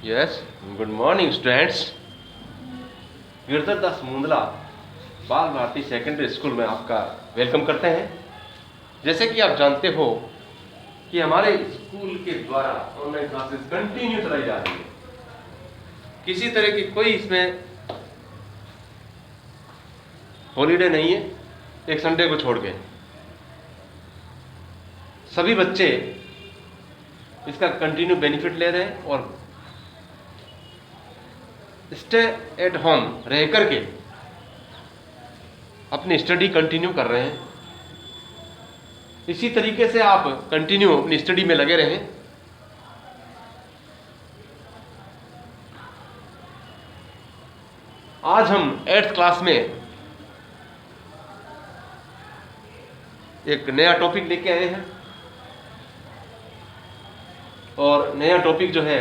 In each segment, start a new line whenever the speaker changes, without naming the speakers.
Yes, good morning students. Girdhar Das Mundla Bal Bharati secondary school में आपका welcome करते हैं। जैसे कि आप जानते हो कि हमारे स्कूल के द्वारा ऑनलाइन क्लासेस कंटिन्यू चलाई जा रही है। किसी तरह की कोई इसमें हॉलीडे नहीं है, एक संडे को छोड़ के सभी बच्चे इसका कंटिन्यू बेनिफिट ले रहे हैं और स्टे एट होम रह करके अपनी स्टडी कंटिन्यू कर रहे हैं। इसी तरीके से आप कंटिन्यू अपनी स्टडी में लगे रहें। आज हम 8th क्लास में एक नया टॉपिक लेके आए हैं और नया टॉपिक जो है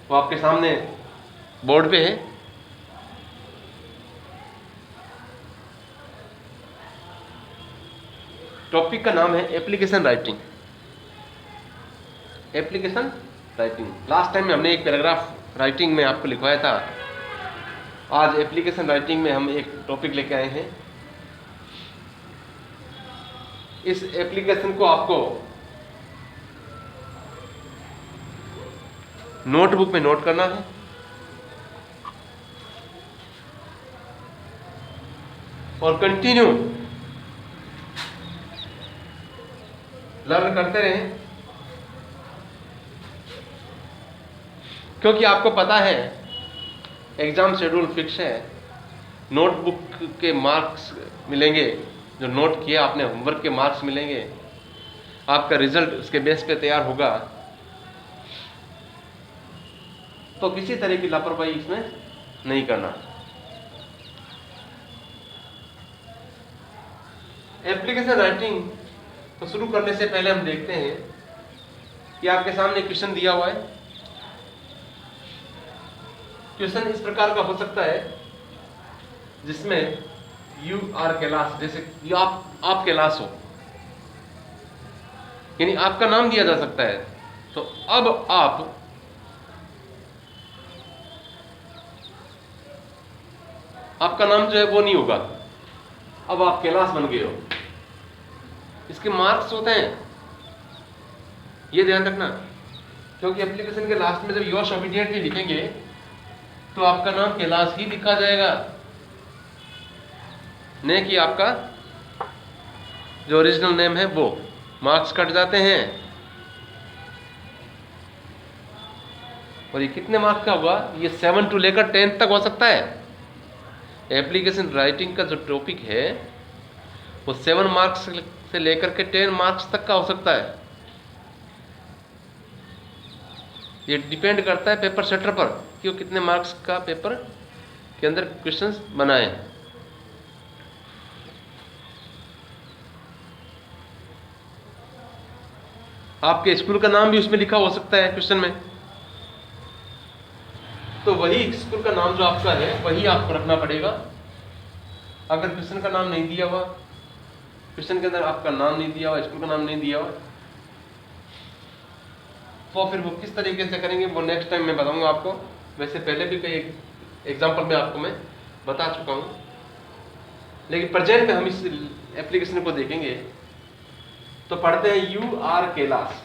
वो आपके सामने बोर्ड पे है। टॉपिक का नाम है application writing. Application writing, last time में हमने एक पैराग्राफ राइटिंग में आपको लिखवाया था। आज एप्लीकेशन राइटिंग में हम एक टॉपिक लेके आए हैं। इस एप्लीकेशन को आपको नोटबुक में नोट करना है और कंटिन्यू लर्न करते रहें, क्योंकि आपको पता है एग्जाम शेड्यूल फिक्स है। नोटबुक के मार्क्स मिलेंगे, जो नोट किया आपने होमवर्क के मार्क्स मिलेंगे, आपका रिजल्ट उसके बेस पे तैयार होगा। तो किसी तरह की लापरवाही इसमें नहीं करना। एप्लीकेशन राइटिंग को शुरू करने से पहले हम देखते हैं कि आपके सामने क्वेश्चन दिया हुआ है। क्वेश्चन इस प्रकार का हो सकता है जिसमें यू आर कैलाश, जैसे ये आप कैलाश हो, यानी आपका नाम दिया जा सकता है। तो अब आपका नाम जो है वो नहीं होगा, अब आप कैलाश बन गए हो। इसके मार्क्स होते हैं, ये ध्यान रखना, क्योंकि एप्लीकेशन के लास्ट में जब योर्स ओबीडिएंटली लिखेंगे तो आपका नाम कैलाश ही लिखा जाएगा, नहीं कि आपका जो ओरिजिनल नेम है वो। मार्क्स कट जाते हैं। और ये कितने मार्क्स का होगा? ये 7 to लेकर 10 तक हो सकता है। एप्लीकेशन राइटिंग का जो टॉपिक है वो 7 मार्क्स से लेकर के 10 मार्क्स तक का हो सकता है। ये डिपेंड करता है पेपर सेटर पर कि वो कितने मार्क्स का पेपर के अंदर क्वेश्चंस बनाए। आपके स्कूल का नाम भी उसमें लिखा हो सकता है क्वेश्चन में, तो वही स्कूल का नाम जो आपका है वही आपको रखना पड़ेगा। अगर क्वेश्चन का नाम नहीं दिया हुआ, क्वेश्चन के अंदर आपका नाम नहीं दिया हुआ, स्कूल का नाम नहीं दिया हुआ, तो फिर वो किस तरीके से करेंगे वो नेक्स्ट टाइम मैं बताऊंगा आपको। वैसे पहले भी कई एग्जाम्पल में आपको मैं बता चुका हूं, लेकिन प्रेजेंट में हम इस एप्लीकेशन को देखेंगे। तो पढ़ते हैं यू आर कैलाश,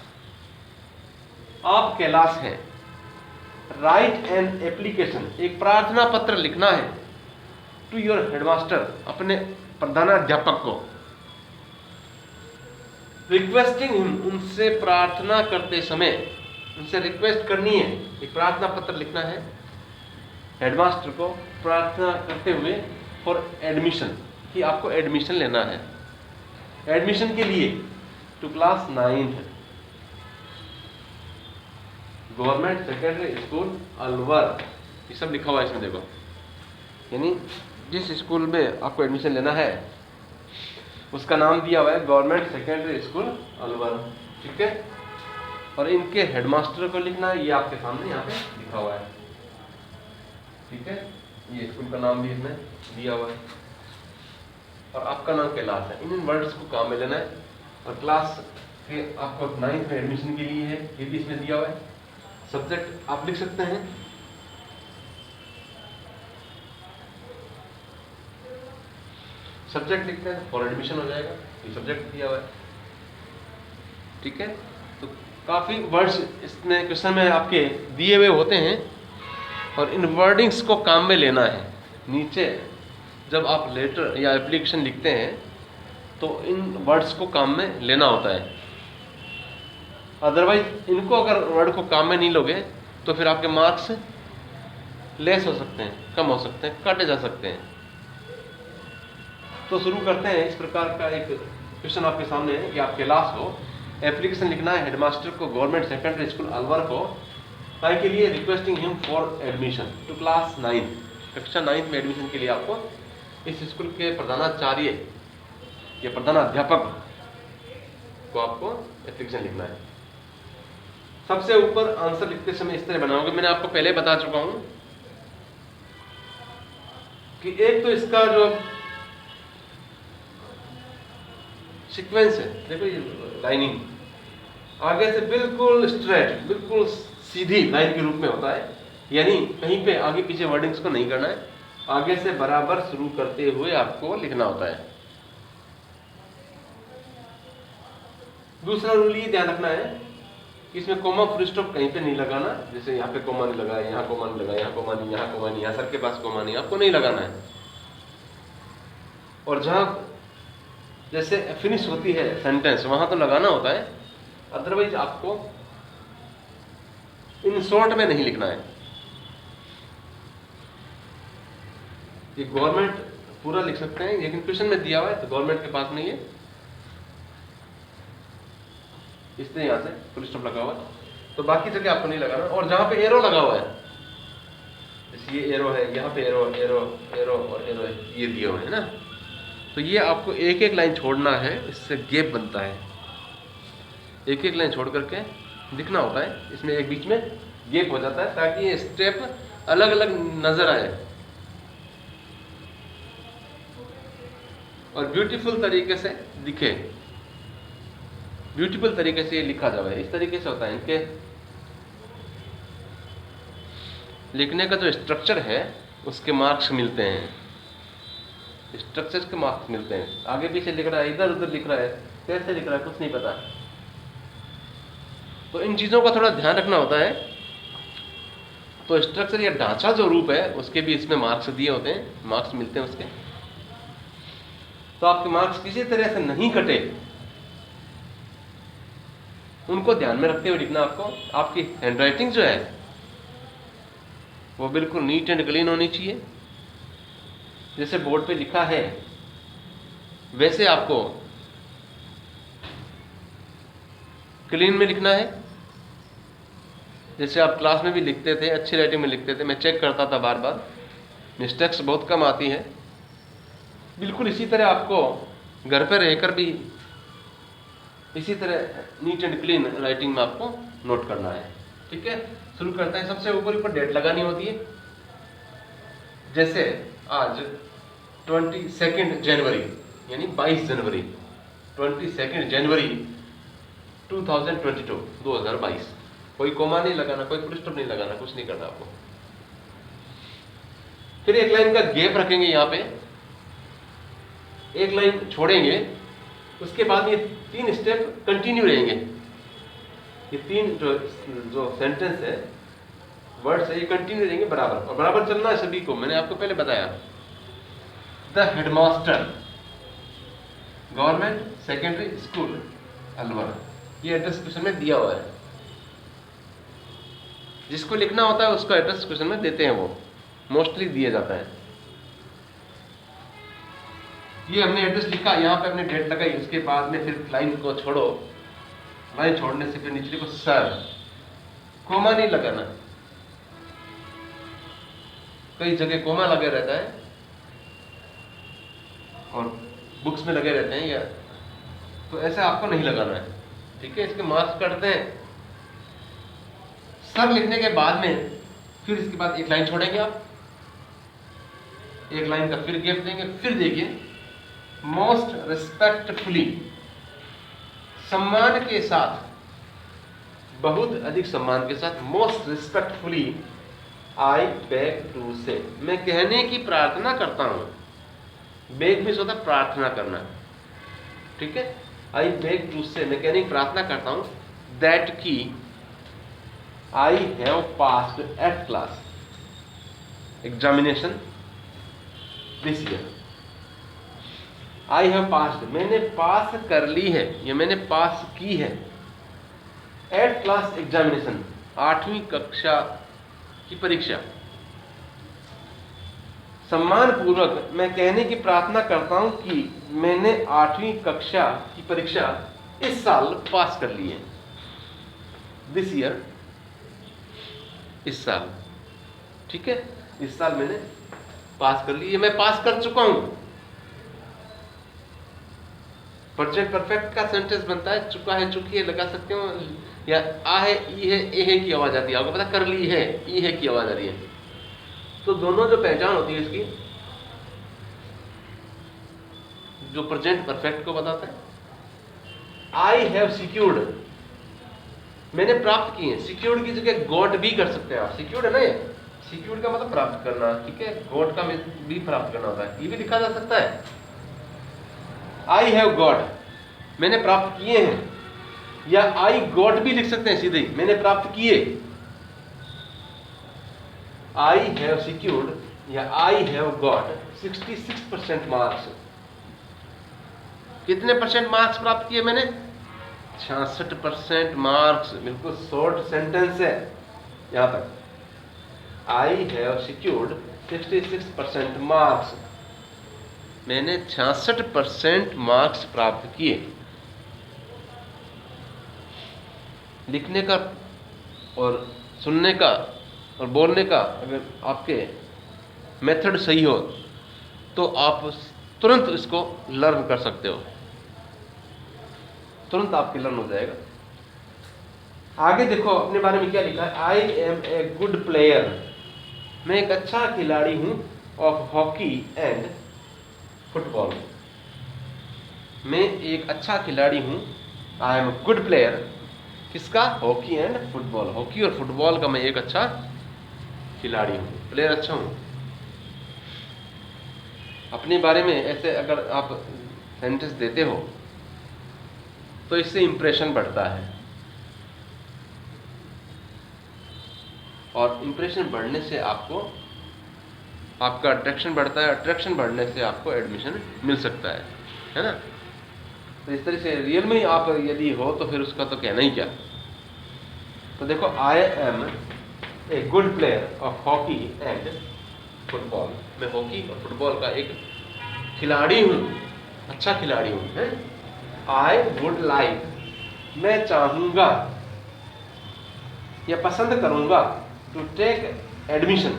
आप कैलाश हैं। राइट एन एप्लीकेशन, एक प्रार्थना पत्र लिखना है टू योर हेडमास्टर, अपने प्रधानाध्यापक को। रिक्वेस्टिंग हिम, उनसे प्रार्थना करते समय उनसे रिक्वेस्ट करनी है। एक प्रार्थना पत्र लिखना है हेडमास्टर को प्रार्थना करते हुए फॉर एडमिशन, कि आपको एडमिशन लेना है। एडमिशन के लिए to class 9th government secondary school Alwar, ये सब लिखा हुआ है इसमें देखो। यानी जिस स्कूल में आपको एडमिशन लेना है उसका नाम दिया हुआ है गवर्नमेंट सेकेंडरी स्कूल अलवर, ठीक है। और इनके हेडमास्टर को लिखना है, ये आपके सामने यहाँ पे लिखा हुआ है, ठीक है। ये स्कूल का नाम भी इसमें दिया हुआ है और आपका नाम कैलाश है। इन वर्ड्स को काम में लेना है। और क्लास के आपको 9th में एडमिशन के लिए है, ये भी इसमें दिया हुआ है। सब्जेक्ट आप लिख सकते हैं, सब्जेक्ट लिखते हैं फॉर एडमिशन हो जाएगा, ये सब्जेक्ट दिया हुआ है। ठीक है, तो काफ़ी वर्ड्स इसमें क्वेश्चन में आपके दिए हुए होते हैं और इन वर्डिंग्स को काम में लेना है। नीचे जब आप लेटर या एप्लीकेशन लिखते हैं तो इन वर्ड्स को काम में लेना होता है, अदरवाइज इनको अगर वर्ड को काम में नहीं लोगे तो फिर आपके मार्क्स लेस हो सकते हैं, कम हो सकते हैं, काटे जा सकते हैं। तो शुरू करते हैं। इस प्रकार का एक क्वेश्चन आपके सामने है कि आप क्लास हो, एप्लीकेशन लिखना है हेडमास्टर को गवर्नमेंट सेकेंडरी स्कूल अलवर को, ताकि के लिए requesting him for admission to class 9, कक्षा 9 में एडमिशन के लिए आपको इस स्कूल के प्रधानाचार्य या प्रधानाध्यापक को आपको एप्लीकेशन लिखना है। सबसे ऊपर आंसर लिखते समय इस तरह बनाओगे, मैंने आपको पहले बता चुका हूं कि एक तो इसका जो सीक्वेंस है, देखो ये लाइनिंग आगे से बिल्कुल स्ट्रेट, बिल्कुल सीधी लाइन के रूप में होता है, यानी कहीं पे आगे पीछे वर्डिंग्स को नहीं करना है, आगे से बराबर शुरू करते हुए आपको लिखना होता है। दूसरा रूल ये ध्यान रखना है कि इसमें कोमा फुल स्टॉप कहीं पे नहीं लगाना, जैसे यहाँ पे कोमा नहीं लगा, यहाँ कोमा नहीं लगा, यहाँ कोमा नहीं, यहाँ कोमा नहीं, यहाँ सर के पास कोमा नहीं, आपको नहीं लगाना है। और जहां जैसे फिनिश होती है सेंटेंस वहां तो लगाना होता है, अदरवाइज आपको इन शॉर्ट में नहीं लिखना है। ये गवर्नमेंट पूरा लिख सकते हैं, लेकिन क्वेश्चन में दिया हुआ है तो गवर्नमेंट के पास नहीं है, इसलिए यहां से फुल स्टॉप लगा हुआ है, तो बाकी जगह आपको नहीं लगाना। और जहां पे एरो लगा हुआ है, जैसे ये एरो है, यहाँ पे एरो एरो एरो और एरो है, ये दिए हुए हैं ना, तो ये आपको एक एक लाइन छोड़ना है, इससे गैप बनता है, एक एक लाइन छोड़ करके लिखना होता है, इसमें एक बीच में गैप हो जाता है ताकि ये स्टेप अलग अलग नजर आए और ब्यूटीफुल तरीके से दिखे, ब्यूटीफुल तरीके से ये लिखा जाए। इस तरीके से होता है, इनके लिखने का जो स्ट्रक्चर है उसके मार्क्स मिलते हैं, स्ट्रक्चर के मार्क्स मिलते हैं। आगे पीछे लिख रहा है, इधर उधर लिख रहा है, कैसे लिख रहा है कुछ नहीं पता, तो इन चीजों का थोड़ा ध्यान रखना होता है। तो स्ट्रक्चर या ढांचा जो रूप है उसके भी इसमें मार्क्स दिए होते हैं, मार्क्स मिलते हैं उसके, तो आपके मार्क्स किसी तरह से नहीं कटे, उनको ध्यान में रखते हुए लिखना आपको। आपकी हैंडराइटिंग जो है वो बिल्कुल नीट एंड क्लीन होनी चाहिए, जैसे बोर्ड पे लिखा है वैसे आपको क्लीन में लिखना है। जैसे आप क्लास में भी लिखते थे, अच्छी राइटिंग में लिखते थे, मैं चेक करता था बार बार, मिस्टेक्स बहुत कम आती हैं। बिल्कुल इसी तरह आपको घर पर रहकर भी इसी तरह नीट एंड क्लीन राइटिंग में आपको नोट करना है। ठीक है, शुरू करते हैं। सबसे ऊपर डेट लगानी होती है, जैसे आज 22 जनवरी यानी 22 जनवरी, 22 जनवरी 2022, कोई कोमा नहीं लगाना, कोई फुल स्टॉप नहीं लगाना, कुछ नहीं करना आपको। फिर एक लाइन का गैप रखेंगे, यहाँ पे एक लाइन छोड़ेंगे, उसके बाद ये 3 स्टेप कंटिन्यू रहेंगे। ये 3 जो सेंटेंस है, वर्ड्स है, ये कंटिन्यू रहेंगे बराबर, और बराबर चलना है सभी को। मैंने आपको पहले बताया, the headmaster government secondary school Alwar, ये एड्रेस क्वेश्चन में दिया हुआ है। जिसको लिखना होता है उसको एड्रेस क्वेश्चन में देते हैं, वो मोस्टली दिया जाता है। ये हमने एड्रेस लिखा, यहाँ पे हमने डेट लगाई, उसके बाद में फिर लाइन को छोड़ो, लाइन छोड़ने से फिर नीचे लिखो सर, कोमा नहीं लगाना, कई जगह कोमा लगे रहता है और बुक्स में लगे रहते हैं, या तो ऐसा आपको नहीं लगाना है। ठीक है, इसके मार्क्स कटते हैं। सर लिखने के बाद में फिर इसके बाद एक लाइन छोड़ेंगे आप, एक लाइन का फिर गैप देंगे, फिर देखिए मोस्ट रिस्पेक्टफुली, सम्मान के साथ बहुत अधिक सम्मान के साथ, most respectfully I beg to say, मैं कहने की प्रार्थना करता हूं। बेग मीन्स होता है प्रार्थना करना, ठीक है। आई बेग टू से, मैं कहने की प्रार्थना करता हूं, दैट की I have passed eight class examination this year. I have passed, मैंने पास कर ली है या मैंने पास की है, एट क्लास एग्जामिनेशन, 8वीं कक्षा की परीक्षा। सम्मान पूर्वक मैं कहने की प्रार्थना करता हूं कि मैंने 8वीं कक्षा की परीक्षा इस साल पास कर ली है। दिस ईयर, इस साल, ठीक है, इस साल मैंने पास कर ली है, मैं पास कर चुका हूं। प्रेजेंट परफेक्ट का सेंटेंस बनता है चुका है, चुकी है लगा सकते हो, या आ है, ई है, ए है की आवाज आती है, आपको पता, कर ली है, ई है की आवाज आ रही है। तो दोनों जो पहचान होती है इसकी, जो प्रेजेंट परफेक्ट को बताता है, आई हैव सिक्योर्ड, मैंने प्राप्त की है। सिक्योर्ड की जगह गॉट भी कर सकते हैं आप, सिक्योर्ड है ना, ये सिक्योर्ड का मतलब प्राप्त करना, ठीक है, गॉट का भी प्राप्त करना होता है, ये भी लिखा जा सकता है। आई हैव गॉट, मैंने प्राप्त किए हैं, या आई गॉट भी लिख सकते हैं सीधे ही, मैंने प्राप्त किए। आई हैव सिक्योर्ड या आई हैव गॉट 66% मार्क्स। कितने परसेंट मार्क्स प्राप्त किए मैंने? 66% मार्क्स। बिल्कुल शॉर्ट सेंटेंस है यहां तक। आई हैव सिक्योर्ड 66% मार्क्स, मैंने 66% मार्क्स प्राप्त किए। लिखने का और सुनने का और बोलने का अगर आपके मेथड सही हो तो आप तुरंत इसको लर्न कर सकते हो, तुरंत आपके लर्न हो जाएगा। आगे देखो अपने बारे में क्या लिखा है, I am a good player, मैं एक अच्छा खिलाड़ी हूं, ऑफ हॉकी एंड फुटबॉल, मैं एक अच्छा खिलाड़ी हूं, आई एम गुड प्लेयर, किसका? हॉकी एंड फुटबॉल, हॉकी और फुटबॉल का मैं एक अच्छा खिलाड़ी हूं, प्लेयर अच्छा हूं। अपने बारे में ऐसे अगर आप सेंटेंस देते हो तो इससे इंप्रेशन बढ़ता है, और इंप्रेशन बढ़ने से आपको आपका अट्रैक्शन बढ़ता है, अट्रैक्शन बढ़ने से आपको एडमिशन मिल सकता है ना। तो इस तरह से रियल में आप यदि हो तो फिर उसका तो कहना ही क्या। तो देखो, I am a good player of hockey and football, मैं हॉकी और फुटबॉल का एक खिलाड़ी हूँ, अच्छा खिलाड़ी हूँ। आई वुड लाइक, मैं चाहूँगा या पसंद करूँगा, टू टेक एडमिशन,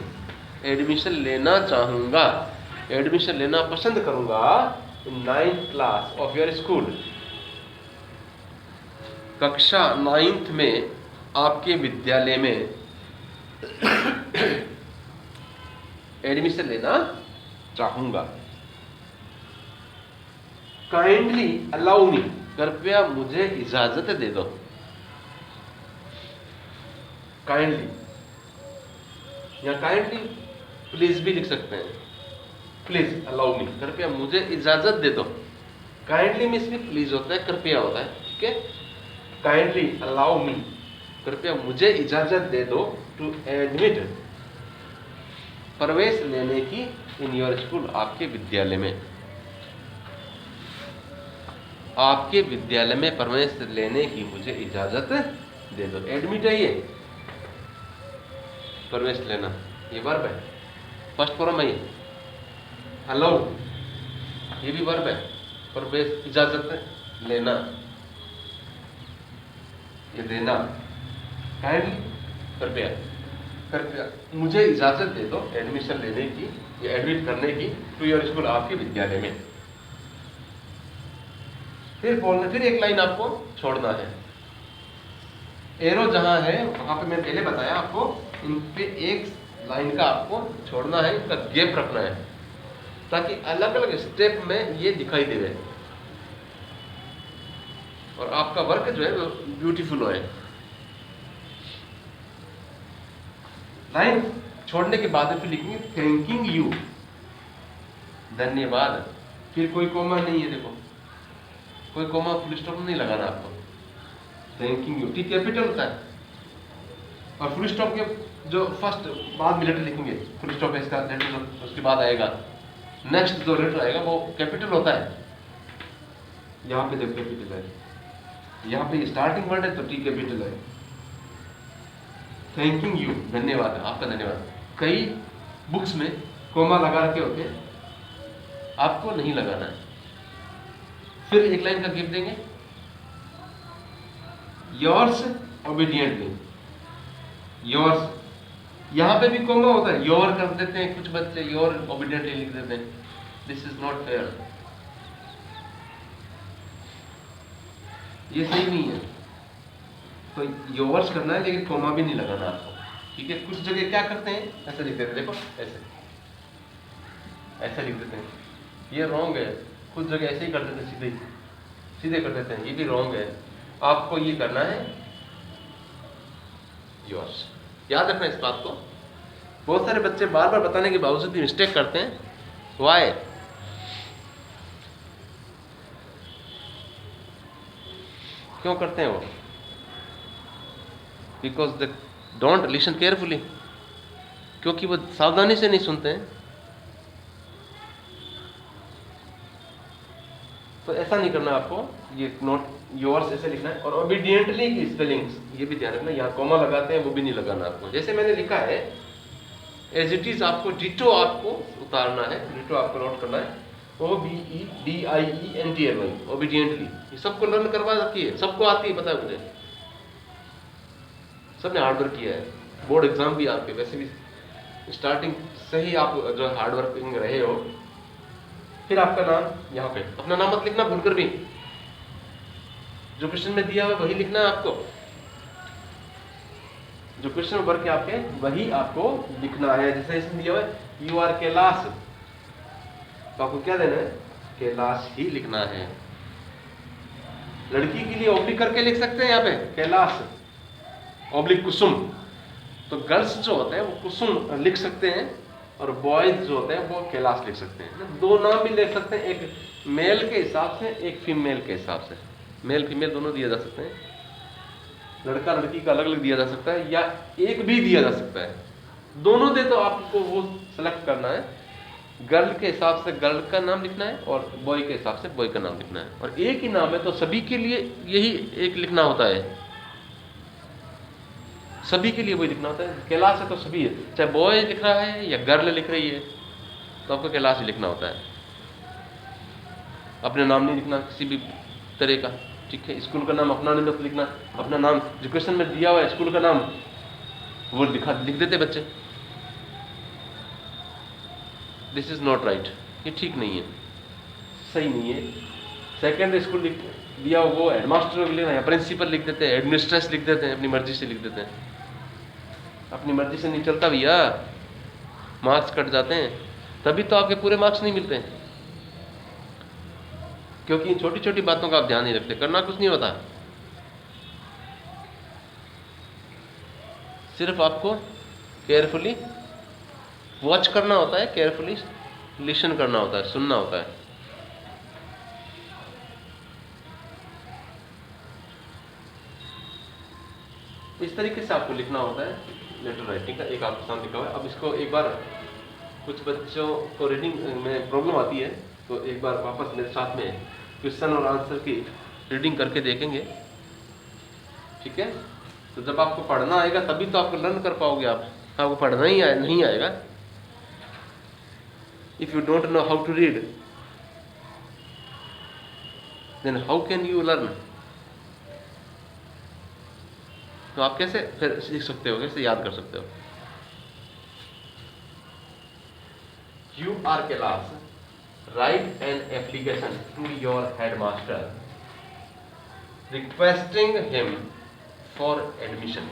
एडमिशन लेना चाहूँगा, एडमिशन लेना पसंद करूँगा, इन 9th class of your school, कक्षा 9th में आपके विद्यालय में एडमिशन लेना चाहूँगा। काइंडली अलाउ मी, कृपया मुझे इजाजत दे दो। काइंडली या काइंडली प्लीज भी लिख सकते हैं, प्लीज अलाउ मी, कृपया मुझे इजाजत दे दो। काइंडली में सिर्फ प्लीज होता है, कृपया होता है, ठीक है। काइंडली अलाउ मी, कृपया मुझे इजाजत दे दो, टू एडमिट, प्रवेश लेने की, इन योर स्कूल, आपके विद्यालय में, आपके विद्यालय में प्रवेश लेने की मुझे इजाजत दे दो। एडमिट है ये, प्रवेश लेना, ये वर्ब है, फर्स्ट फॉर्म है ये। अलाउ ये भी वर्ब है, प्रवेश इजाजत लेना, ये देना। काइंडली कृपया, कृपया मुझे इजाजत दे दो एडमिशन लेने की या एडमिट करने की, टू योर स्कूल, आपके विद्यालय में। फिर बोलना, फिर एक लाइन आपको छोड़ना है। एरो जहां है वहां पे मैं पहले बताया आपको, इन पे एक लाइन का आपको छोड़ना है, इनका गैप रखना है, ताकि अलग अलग स्टेप में ये दिखाई दे और आपका वर्क जो है वो ब्यूटीफुल हो। लाइन छोड़ने के बाद फिर लिखेंगे थैंकिंग यू, धन्यवाद। फिर कोई कोमा नहीं है, देखो कोई कोमा फुल स्टॉप नहीं लगाना आपको। थैंकिंग यू टी कैपिटल होता है, और फुल स्टॉप के जो फर्स्ट बाद में लेटर लिखेंगे, फुल स्टॉप है इसका लेटर, उसके बाद आएगा नेक्स्ट जो लेटर आएगा वो कैपिटल होता है। यहाँ पे देखो कैपिटल है, यहाँ पे स्टार्टिंग वर्ड है तो टी कैपिटल है। थैंकिंग यू, धन्यवाद है, आपका धन्यवाद। कई बुक्स में कोमा लगा रखे होते हैं, आपको नहीं लगाना है। फिर एक लाइन का गिफ्ट देंगे, योर्स ओबीडियंटली, योर्स। यहां पे भी कोमा होता है, योर कर देते हैं कुछ बच्चे, योर ओबीडियंटली लिख देते हैं। दिस इज नॉट फेयर, ये सही नहीं है। तो योर्स करना है लेकिन कोमा भी नहीं लगाना आपको, ठीक है। कुछ जगह क्या करते हैं, ऐसे लिख देते हैं, देखो ऐसे ऐसे लिख देते हैं, ये रॉन्ग है। कुछ जगह ऐसे ही कर देते हैं, सीधे सीधे कर देते हैं, ये भी रॉन्ग है। आपको ये करना है योर्स, याद रखना इस बात को। बहुत सारे बच्चे बार बार बताने के बावजूद भी मिस्टेक करते हैं। वाई? क्यों करते हैं वो? Because they don't listen carefully, क्योंकि वो सावधानी से नहीं सुनते हैं। तो ऐसा नहीं करना आपको, ये नोट योर्स ऐसे लिखना है। और ओबीडियंटली की स्पेलिंग्स ये भी ध्यान रखना, यहाँ कॉमा लगाते हैं वो भी नहीं लगाना आपको। जैसे मैंने लिखा है एज इट इज, आपको डिटो आपको उतारना है, डिटो आपको नोट करना है। OBEDIENTLY, obediently. ये सबको लर्न करवा रखी है, सबको आती है, पता है मुझे, सबने हार्डवर्क किया है। बोर्ड एग्जाम भी आपके वैसे भी स्टार्टिंग से ही आप जो हार्डवर्किंग रहे हो। फिर आपका नाम, यहाँ पे अपना नाम मत लिखना भूलकर भी, जो क्वेश्चन में दिया हुआ वही लिखना है आपको, जो क्वेश्चन वर्क के आपके वही आपको लिखना है। जैसे इसमें दिया हुआ है यू आर कैलाश, तो आपको क्या देना है, कैलाश ही लिखना है। लड़की के लिए ऑब्लिक करके लिख सकते हैं यहाँ पे कैलाश ऑब्लिक कुसुम। तो गर्ल्स जो होते हैं वो कुसुम लिख सकते हैं, और बॉयज जो होते हैं वो कैलाश लिख सकते हैं। दो नाम भी लिख सकते हैं, एक मेल के हिसाब से, एक फीमेल के हिसाब से। मेल फीमेल दोनों दिया जा सकते हैं, लड़का लड़की का अलग अलग दिया जा सकता है, या एक भी दिया जा सकता है। दोनों दे तो आपको वो सेलेक्ट करना है। गर्ल के हिसाब से गर्ल का नाम लिखना है, और बॉय के हिसाब से बॉय का नाम लिखना है। और एक ही नाम है तो सभी के लिए यही एक लिखना होता है, सभी के लिए वही लिखना होता है। कैलाश है तो सभी है, चाहे बॉय लिख रहा है या गर्ल लिख रही है तो आपको कैलाश ही लिखना होता है। अपने नाम नहीं लिखना किसी भी तरह का, ठीक है। स्कूल का नाम अपना नहीं मत लिखना, अपना नाम जो क्वेश्चन में दिया हुआ है स्कूल का नाम वो लिख देते बच्चे। दिस इज नॉट राइट, ये ठीक नहीं है, सही नहीं है। सेकेंडरी स्कूल दिया वो हेडमास्टर लिखना है, प्रिंसिपल लिख देते हैं, एडमिनिस्ट्रेटर लिख देते हैं, अपनी मर्जी से लिख देते हैं। अपनी मर्जी से नहीं चलता भैया, मार्क्स कट जाते हैं, तभी तो आपके पूरे मार्क्स नहीं मिलते हैं, क्योंकि इन छोटी छोटी बातों का आप ध्यान नहीं रखते। करना कुछ नहीं होता, सिर्फ आपको केयरफुली वॉच करना होता है, केयरफुली लिसन करना होता है, सुनना होता है। इस तरीके से आपको लिखना होता है लेटर राइटिंग का। एक आपके सामने लिखा हुआ है। अब इसको एक बार, कुछ बच्चों को रीडिंग में प्रॉब्लम आती है तो एक बार वापस मेरे साथ में क्वेश्चन और आंसर की रीडिंग करके देखेंगे, ठीक है। तो जब आपको पढ़ना आएगा तभी तो आपको लर्न कर पाओगे। आपको पढ़ना ही नहीं आएगा, if you don't know how to read then how can you learn. तो आप कैसे फिर सीख सकते हो, कैसे याद कर सकते हो। You are Kailash, write an application to your headmaster requesting him for admission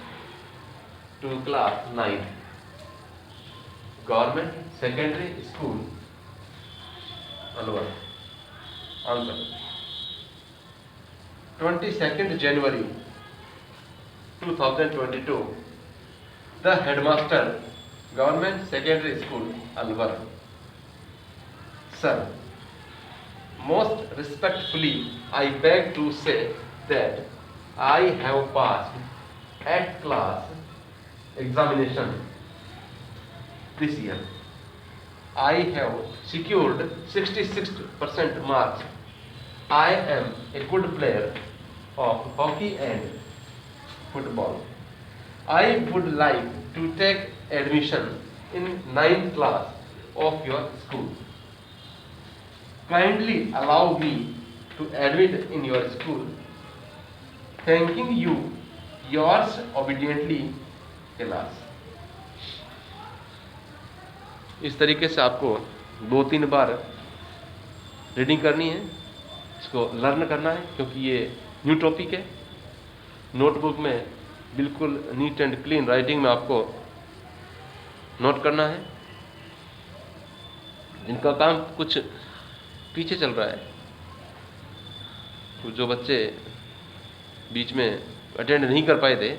to class 9 government secondary school Alwar. Answer: 22nd January 2022 the headmaster government secondary school Alwar. Sir, most respectfully I beg to say that I have passed at class examination this year. I have secured 66% marks. I am a good player of hockey and football. I would like to take admission in 9th class of your school. Kindly allow me to admit in your school. Thanking you, yours obediently, class. इस तरीके से आपको 2-3 बार reading करनी है, इसको learn करना है, क्योंकि ये न्यू टॉपिक है। नोटबुक में बिल्कुल नीट एंड क्लीन राइटिंग में आपको नोट करना है। जिनका काम कुछ पीछे चल रहा है, तो जो बच्चे बीच में अटेंड नहीं कर पाए थे,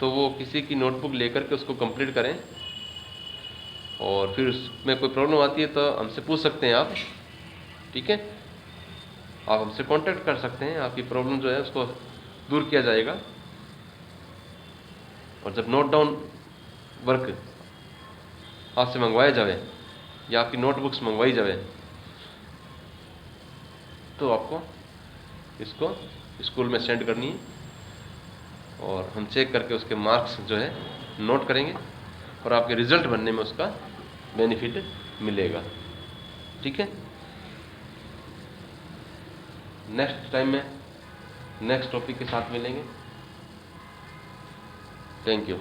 तो वो किसी की नोटबुक लेकर के उसको कंप्लीट करें, और फिर उसमें कोई प्रॉब्लम आती है तो हमसे पूछ सकते हैं आप, ठीक है। आप हमसे कांटेक्ट कर सकते हैं, आपकी प्रॉब्लम जो है उसको दूर किया जाएगा। और जब नोट डाउन वर्क आपसे मंगवाया जाए या आपकी नोटबुक्स मंगवाई जाए, तो आपको इसको स्कूल में सेंड करनी है, और हम चेक करके उसके मार्क्स जो है नोट करेंगे, और आपके रिजल्ट बनने में उसका बेनिफिट मिलेगा, ठीक है। नेक्स्ट टाइम में नेक्स्ट टॉपिक के साथ मिलेंगे। Thank you.